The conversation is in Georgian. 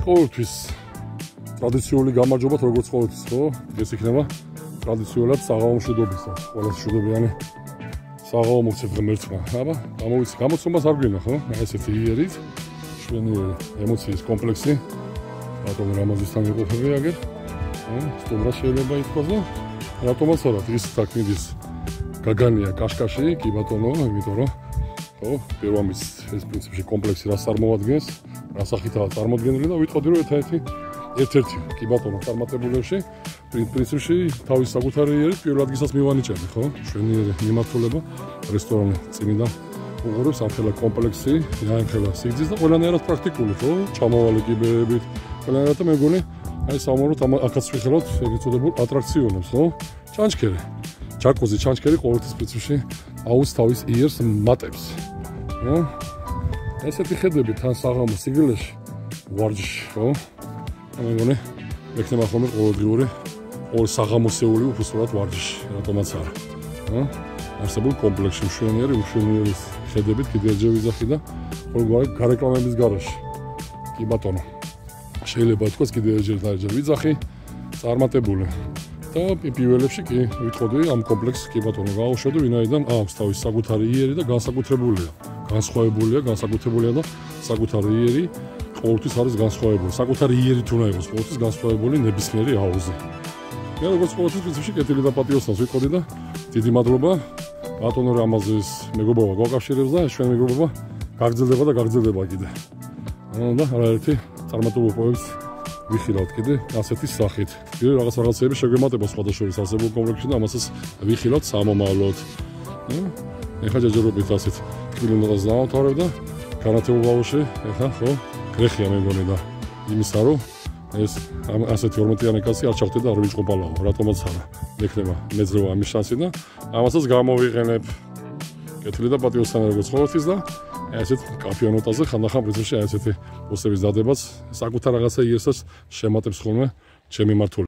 ყოველთვის ტრადიციული გამარჯობა როგორც ყოველთვის ხო? ეს იქნება ტრადიციულად საღამო მშვიდობისა. ყველა მშვიდობიანი საღამო მოგცემ ღმერთმა. აბა, გამოვიცი, გამოცნობას არ გვინდა ხო? ესეთი იერით, შვენიერი ემოციის კომპლექსი. რატომ რამაზისთან იყოფები აგერ? სტუმრა შეიძლება ითქვას და რატომაც არა, ის საქმის გაგანია კაშკაში, კი ბატონო, იმიტომ რომ ხო, პირველმის ეს პრინციპში კომპლექსი რას წარმოადგენს, რა სახითაა წარმოდგენილი და ვიტყოდი რომ ერთ-ერთი კი ბატონო წარმატებულებში პრინციპში თავის საკუთარი იერით პირველ ადგილას მივანიჭები, ხო? შვენიერი მიმართულება რესტორანი წინიდან უყურებს ამხელა კომპლექსი, ამხელა სიგრძის და ყველანაირად პრაქტიკული, ხო? ჩამოვალი კიბეებით, ყველანაირად მე მგონი აი სამომავლოდ აქაც ვიხილავთ ეგრეთ წოდებულ ატრაქციონებს, ხო? ჩანჩქერი. ჯაკუზი ჩანჩქერი ყოველთვის პრინციპში აუს თავის იერს მატებს. ხო? ესეთი ხედები თან საღამო სიგელეში ვარჯიში, ხო? მე მგონი ექნება ხოლმე ყოველდღიური ყოველ საღამოსეული უბრალოდ ვარჯიში, რატომაც არა. ხო? არსებულ კომპლექსში მშვენიერი ხედებით კიდე ერთხელ ვიზახი და ყოველგვარი გარეკლამების გარეშე. კი ბატონო. შეიძლება თქვას კიდე ერთხელ ვიზახი წარმატებული. და პირველებში კი ვიტყოდი ამ კომპლექსს კი ბატონო გავუშვედო, ვინაიდან აქვს თავის საკუთარი იერი და განსაკუთრებულია. განსაკუთრებულია და საკუთარი იერი ყოველთვის არის განსხვავებული. საკუთარი იერით უნდა იყოს ყოველთვის განსხვავებული ნებისმიერი აუზი. მე როგორც ყოველთვის პრინციპში კეთილი და პატიოსნას ვიტყოდი და დიდი მადლობა ბატონო რამაზის მეგობრობა გვაკავშირებს და ჩვენ მეგობრობა გაგრძელდება კიდე. და არაერთი წარმატებულ პროექტს ვიხილავთ კიდე ასეთი სახით. კიდე რაღაცები შეგვემატება სხვადასხვა არსებულ კომპლექსში და ამასაც ვიხილავთ სამომავლოდ. ეხლა ჯერჯერობით ასეთ კილომეტრს დავამთავრებ და განათებულ ბავშვი ეხლა ხო გრეხია მე მგონი და იმისა რომ ეს ასეთი 40-იანი კაცი არ ჩავხდე და არ ვიჭყობალაო, რატომაც არა. მექნება მეძრევა ამის შანსი და ამასაც გამოვიყენებ. კეთილი და პატიოსანი როგორც ყოველთვის და ესეთ კაფეონოტაზე ხანდახან პრინციპში ესეთი ოსების დადებაც საკუთარ რაღაცა იერსაც შემატებს ხოლმე ჩემი მართული